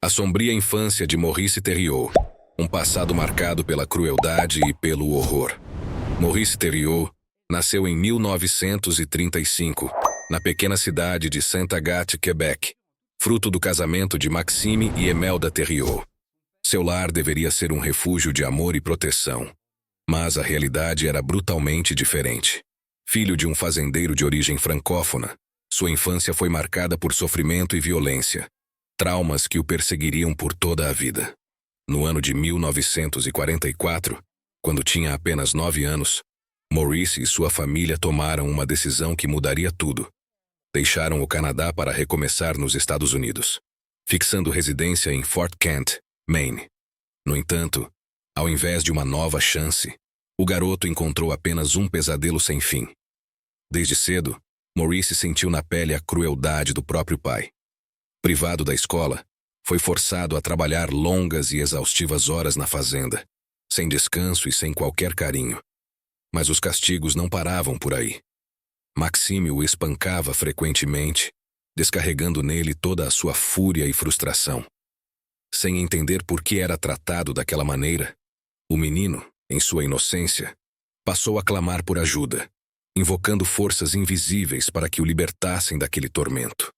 A sombria infância de Maurice Theriot, um passado marcado pela crueldade e pelo horror. Maurice Theriot nasceu em 1935, na pequena cidade de Saint-Agathe, Quebec, fruto do casamento de Maxime e Emelda Theriot. Seu lar deveria ser um refúgio de amor e proteção, mas a realidade era brutalmente diferente. Filho de um fazendeiro de origem francófona, sua infância foi marcada por sofrimento e violência, traumas que o perseguiriam por toda a vida. No ano de 1944, quando tinha apenas 9 anos, Maurice e sua família tomaram uma decisão que mudaria tudo. Deixaram o Canadá para recomeçar nos Estados Unidos, fixando residência em Fort Kent, Maine. No entanto, ao invés de uma nova chance, o garoto encontrou apenas um pesadelo sem fim. Desde cedo, Maurice sentiu na pele a crueldade do próprio pai. Privado da escola, foi forçado a trabalhar longas e exaustivas horas na fazenda, sem descanso e sem qualquer carinho. Mas os castigos não paravam por aí. Maxime o espancava frequentemente, descarregando nele toda a sua fúria e frustração. Sem entender por que era tratado daquela maneira, o menino, em sua inocência, passou a clamar por ajuda, invocando forças invisíveis para que o libertassem daquele tormento.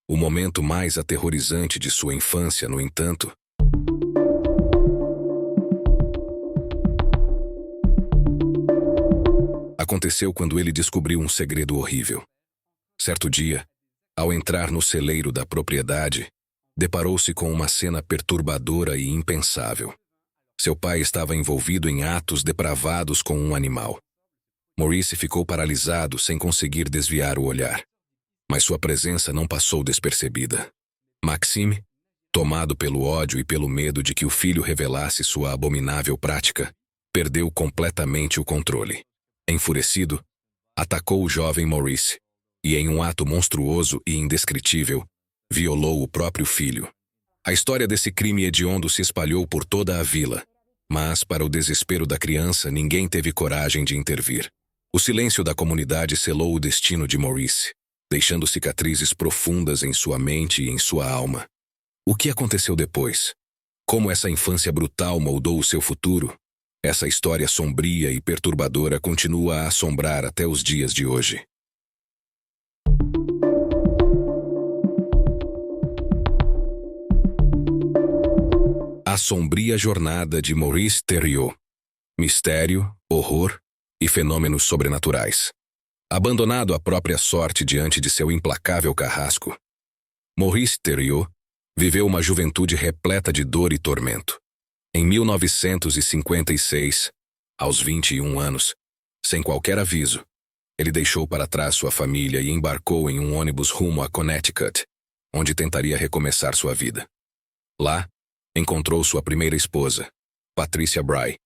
O momento mais aterrorizante de sua infância, no entanto, aconteceu quando ele descobriu um segredo horrível. Certo dia, ao entrar no celeiro da propriedade, deparou-se com uma cena perturbadora e impensável. Seu pai estava envolvido em atos depravados com um animal. Maurice ficou paralisado sem conseguir desviar o olhar. Mas sua presença não passou despercebida. Maxime, tomado pelo ódio e pelo medo de que o filho revelasse sua abominável prática, perdeu completamente o controle. Enfurecido, atacou o jovem Maurice e, em um ato monstruoso e indescritível, violou o próprio filho. A história desse crime hediondo se espalhou por toda a vila, mas, para o desespero da criança, ninguém teve coragem de intervir. O silêncio da comunidade selou o destino de Maurice, deixando cicatrizes profundas em sua mente e em sua alma. O que aconteceu depois? Como essa infância brutal moldou o seu futuro? Essa história sombria e perturbadora continua a assombrar até os dias de hoje. A sombria jornada de Maurice Theriot. Mistério, horror e fenômenos sobrenaturais. Abandonado à própria sorte diante de seu implacável carrasco, Maurice Theriot viveu uma juventude repleta de dor e tormento. Em 1956, aos 21 anos, sem qualquer aviso, ele deixou para trás sua família e embarcou em um ônibus rumo a Connecticut, onde tentaria recomeçar sua vida. Lá, encontrou sua primeira esposa, Patricia Bry,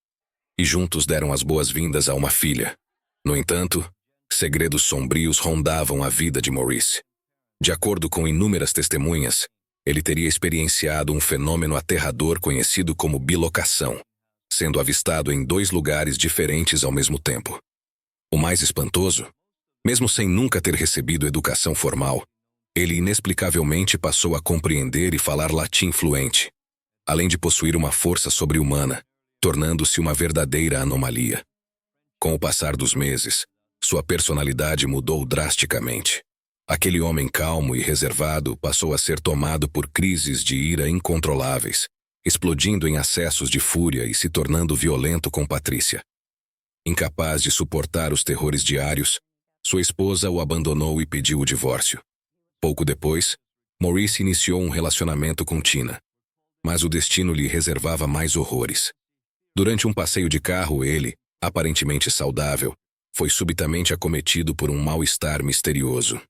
e juntos deram as boas-vindas a uma filha. No entanto, segredos sombrios rondavam a vida de Maurice. De acordo com inúmeras testemunhas, ele teria experienciado um fenômeno aterrador conhecido como bilocação, sendo avistado em 2 lugares diferentes ao mesmo tempo. O mais espantoso, mesmo sem nunca ter recebido educação formal, ele inexplicavelmente passou a compreender e falar latim fluente, além de possuir uma força sobre-humana, tornando-se uma verdadeira anomalia. Com o passar dos meses, sua personalidade mudou drasticamente. Aquele homem calmo e reservado passou a ser tomado por crises de ira incontroláveis, explodindo em acessos de fúria e se tornando violento com Patricia. Incapaz de suportar os terrores diários, sua esposa o abandonou e pediu o divórcio. Pouco depois, Maurice iniciou um relacionamento com Tina, mas o destino lhe reservava mais horrores. Durante um passeio de carro, ele, aparentemente saudável, foi subitamente acometido por um mal-estar misterioso.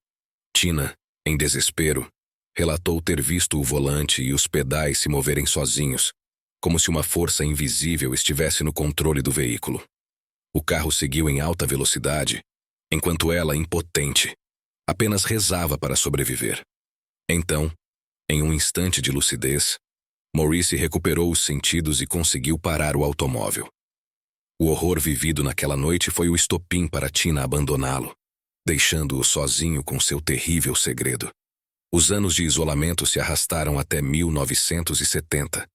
Tina, em desespero, relatou ter visto o volante e os pedais se moverem sozinhos, como se uma força invisível estivesse no controle do veículo. O carro seguiu em alta velocidade, enquanto ela, impotente, apenas rezava para sobreviver. Então, em um instante de lucidez, Maurice recuperou os sentidos e conseguiu parar o automóvel. O horror vivido naquela noite foi o estopim para Tina abandoná-lo, deixando-o sozinho com seu terrível segredo. Os anos de isolamento se arrastaram até 1970,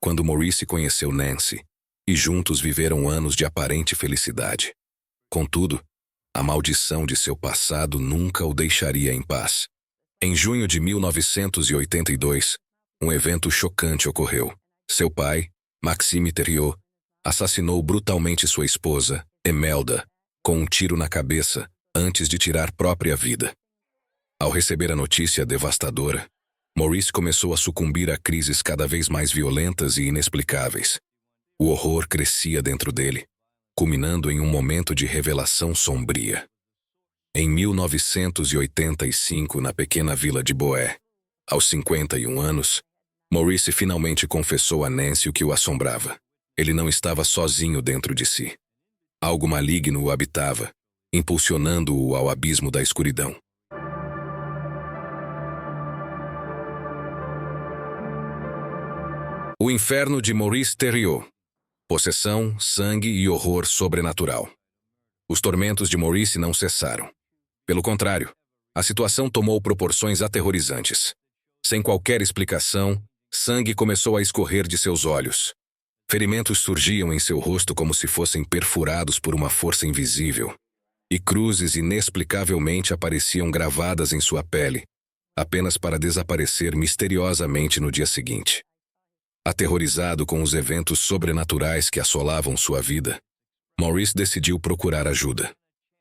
quando Maurice conheceu Nancy, e juntos viveram anos de aparente felicidade. Contudo, a maldição de seu passado nunca o deixaria em paz. Em junho de 1982, um evento chocante ocorreu. Seu pai, Maxime Thériault, assassinou brutalmente sua esposa, Emelda, com um tiro na cabeça, antes de tirar própria vida. Ao receber a notícia devastadora, Maurice começou a sucumbir a crises cada vez mais violentas e inexplicáveis. O horror crescia dentro dele, culminando em um momento de revelação sombria. Em 1985, na pequena vila de Boé, aos 51 anos, Maurice finalmente confessou a Nancy o que o assombrava. Ele não estava sozinho dentro de si. Algo maligno o habitava, impulsionando-o ao abismo da escuridão. O inferno de Maurice Thériault. Possessão, sangue e horror sobrenatural. Os tormentos de Maurice não cessaram. Pelo contrário, a situação tomou proporções aterrorizantes. Sem qualquer explicação, sangue começou a escorrer de seus olhos. Ferimentos surgiam em seu rosto como se fossem perfurados por uma força invisível. E cruzes inexplicavelmente apareciam gravadas em sua pele, apenas para desaparecer misteriosamente no dia seguinte. Aterrorizado com os eventos sobrenaturais que assolavam sua vida, Maurice decidiu procurar ajuda.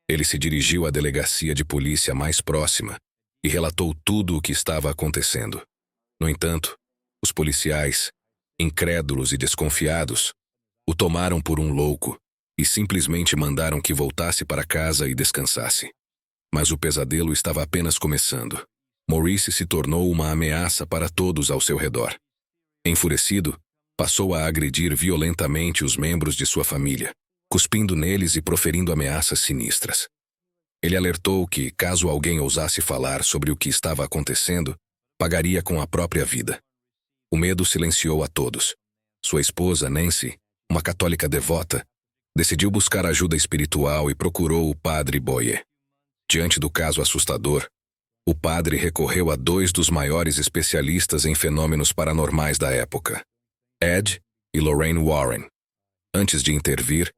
Ele se dirigiu à delegacia de polícia mais próxima e relatou tudo o que estava acontecendo. No entanto, os policiais, incrédulos e desconfiados, o tomaram por um louco e simplesmente mandaram que voltasse para casa e descansasse. Mas o pesadelo estava apenas começando. Maurice se tornou uma ameaça para todos ao seu redor. Enfurecido, passou a agredir violentamente os membros de sua família, cuspindo neles e proferindo ameaças sinistras. Ele alertou que, caso alguém ousasse falar sobre o que estava acontecendo, pagaria com a própria vida. O medo silenciou a todos. Sua esposa, Nancy, uma católica devota, decidiu buscar ajuda espiritual e procurou o padre Boyer. Diante do caso assustador, o padre recorreu a dois dos maiores especialistas em fenômenos paranormais da época, Ed e Lorraine Warren. Antes de intervir,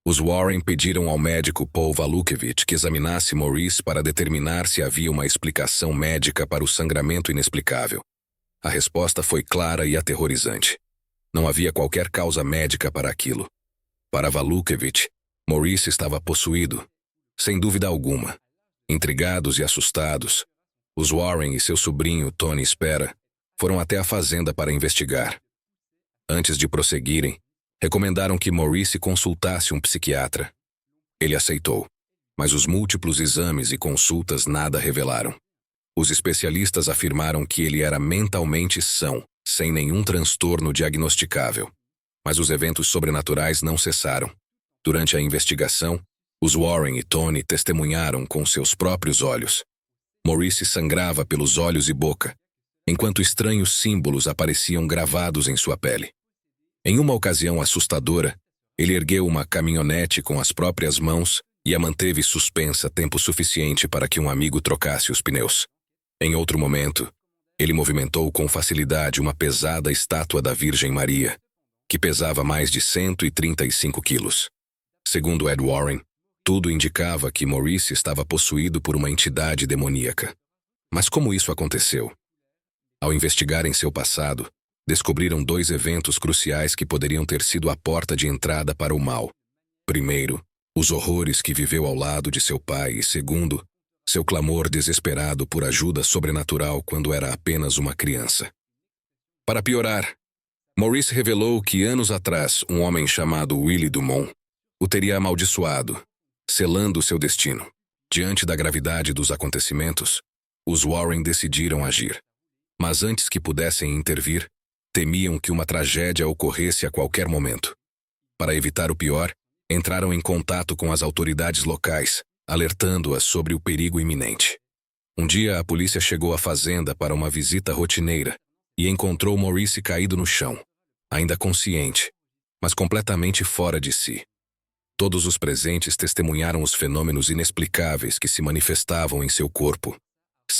os Warren pediram ao médico Paul Valukiewicz que examinasse Maurice para determinar se havia uma explicação médica para o sangramento inexplicável. A resposta foi clara e aterrorizante. Não havia qualquer causa médica para aquilo. Para Valukiewicz, Maurice estava possuído, sem dúvida alguma. Intrigados e assustados, os Warren e seu sobrinho Tony Spera foram até a fazenda para investigar. Antes de prosseguirem, recomendaram que Maurice consultasse um psiquiatra. Ele aceitou, mas os múltiplos exames e consultas nada revelaram. Os especialistas afirmaram que ele era mentalmente são, sem nenhum transtorno diagnosticável. Mas os eventos sobrenaturais não cessaram. Durante a investigação, os Warren e Tony testemunharam com seus próprios olhos. Maurice sangrava pelos olhos e boca, enquanto estranhos símbolos apareciam gravados em sua pele. Em uma ocasião assustadora, ele ergueu uma caminhonete com as próprias mãos e a manteve suspensa tempo suficiente para que um amigo trocasse os pneus. Em outro momento, ele movimentou com facilidade uma pesada estátua da Virgem Maria, que pesava mais de 135 quilos. Segundo Ed Warren, tudo indicava que Maurice estava possuído por uma entidade demoníaca. Mas como isso aconteceu? Ao investigarem seu passado, descobriram dois eventos cruciais que poderiam ter sido a porta de entrada para o mal. Primeiro, os horrores que viveu ao lado de seu pai e, segundo, seu clamor desesperado por ajuda sobrenatural quando era apenas uma criança. Para piorar, Maurice revelou que anos atrás um homem chamado Willie Dumont o teria amaldiçoado, selando seu destino. Diante da gravidade dos acontecimentos, os Warren decidiram agir. Mas antes que pudessem intervir, temiam que uma tragédia ocorresse a qualquer momento. Para evitar o pior, entraram em contato com as autoridades locais, alertando-as sobre o perigo iminente. Um dia a polícia chegou à fazenda para uma visita rotineira e encontrou Maurice caído no chão, ainda consciente, mas completamente fora de si. Todos os presentes testemunharam os fenômenos inexplicáveis que se manifestavam em seu corpo.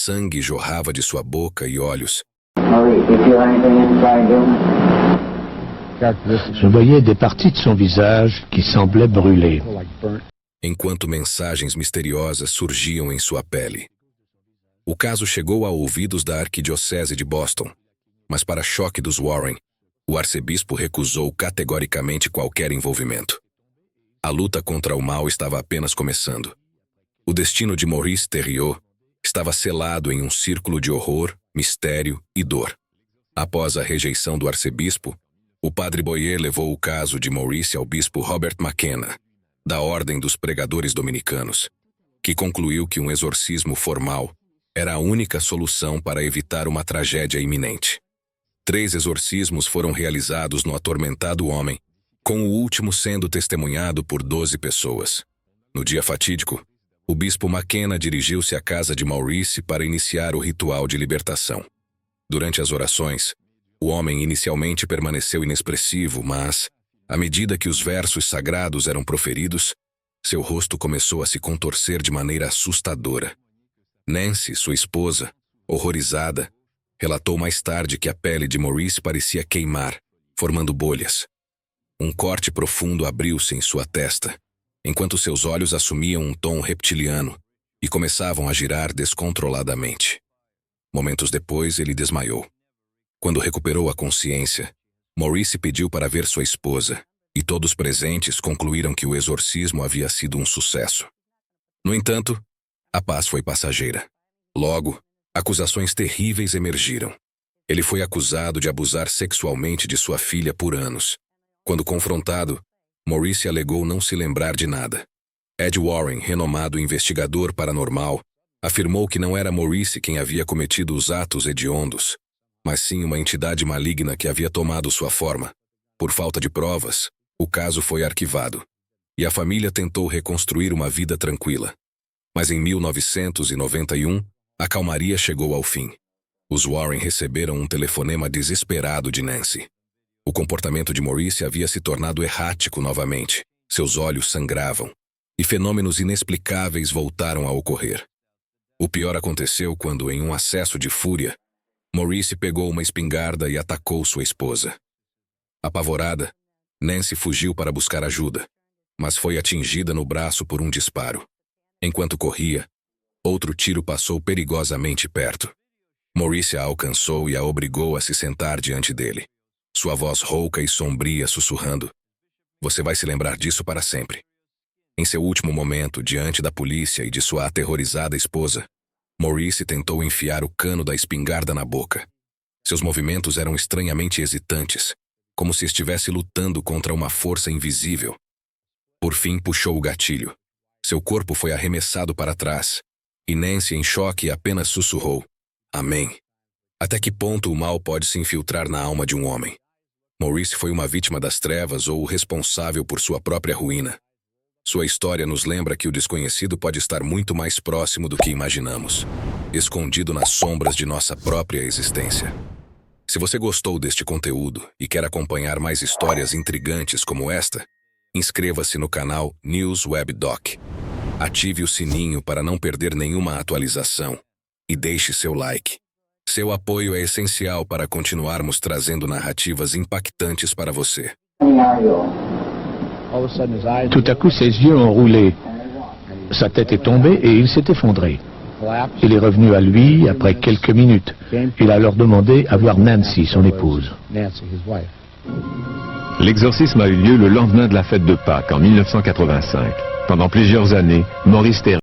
sangue jorrava de sua boca e olhos. Je voyais des parties de son visage qui semblaient brûler. Enquanto mensagens misteriosas surgiam em sua pele. O caso chegou a ouvidos da Arquidiocese de Boston, mas para choque dos Warren, o arcebispo recusou categoricamente qualquer envolvimento. A luta contra o mal estava apenas começando. O destino de Maurice Theriot estava selado em um círculo de horror, mistério e dor. Após a rejeição do arcebispo, o padre Boyer levou o caso de Maurice ao bispo Robert McKenna, da Ordem dos Pregadores Dominicanos, que concluiu que um exorcismo formal era a única solução para evitar uma tragédia iminente. 3 exorcismos foram realizados no atormentado homem, com o último sendo testemunhado por 12 pessoas. No dia fatídico, o bispo McKenna dirigiu-se à casa de Maurice para iniciar o ritual de libertação. Durante as orações, o homem inicialmente permaneceu inexpressivo, mas, à medida que os versos sagrados eram proferidos, seu rosto começou a se contorcer de maneira assustadora. Nancy, sua esposa, horrorizada, relatou mais tarde que a pele de Maurice parecia queimar, formando bolhas. Um corte profundo abriu-se em sua testa, enquanto seus olhos assumiam um tom reptiliano e começavam a girar descontroladamente. Momentos depois, ele desmaiou. Quando recuperou a consciência, Maurice pediu para ver sua esposa, e todos presentes concluíram que o exorcismo havia sido um sucesso. No entanto, a paz foi passageira. Logo, acusações terríveis emergiram. Ele foi acusado de abusar sexualmente de sua filha por anos. Quando confrontado, Maurice alegou não se lembrar de nada. Ed Warren, renomado investigador paranormal, afirmou que não era Maurice quem havia cometido os atos hediondos, mas sim uma entidade maligna que havia tomado sua forma. Por falta de provas, o caso foi arquivado, e a família tentou reconstruir uma vida tranquila. Mas em 1991, a calmaria chegou ao fim. Os Warren receberam um telefonema desesperado de Nancy. O comportamento de Maurice havia se tornado errático novamente, seus olhos sangravam, e fenômenos inexplicáveis voltaram a ocorrer. O pior aconteceu quando, em um acesso de fúria, Maurice pegou uma espingarda e atacou sua esposa. Apavorada, Nancy fugiu para buscar ajuda, mas foi atingida no braço por um disparo. Enquanto corria, outro tiro passou perigosamente perto. Maurice a alcançou e a obrigou a se sentar diante dele. Sua voz rouca e sombria sussurrando: "Você vai se lembrar disso para sempre." Em seu último momento, diante da polícia e de sua aterrorizada esposa, Maurice tentou enfiar o cano da espingarda na boca. Seus movimentos eram estranhamente hesitantes, como se estivesse lutando contra uma força invisível. Por fim, puxou o gatilho. Seu corpo foi arremessado para trás, e Nancy, em choque, apenas sussurrou: "Amém." Até que ponto o mal pode se infiltrar na alma de um homem? Maurice foi uma vítima das trevas ou o responsável por sua própria ruína? Sua história nos lembra que o desconhecido pode estar muito mais próximo do que imaginamos, escondido nas sombras de nossa própria existência. Se você gostou deste conteúdo e quer acompanhar mais histórias intrigantes como esta, inscreva-se no canal News Web Doc. Ative o sininho para não perder nenhuma atualização e deixe seu like. Seu apoio é essencial para continuarmos trazendo narrativas impactantes para você. Tout à coup, ses yeux ont roulé. Sa tête est tombée et il s'est effondré. Il est revenu à lui après quelques minutes. Il a alors demandé à voir Nancy, son épouse. L'exorcisme a eu lieu le lendemain de la fête de Pâques en 1985. Pendant plusieurs années, Maurice Theriot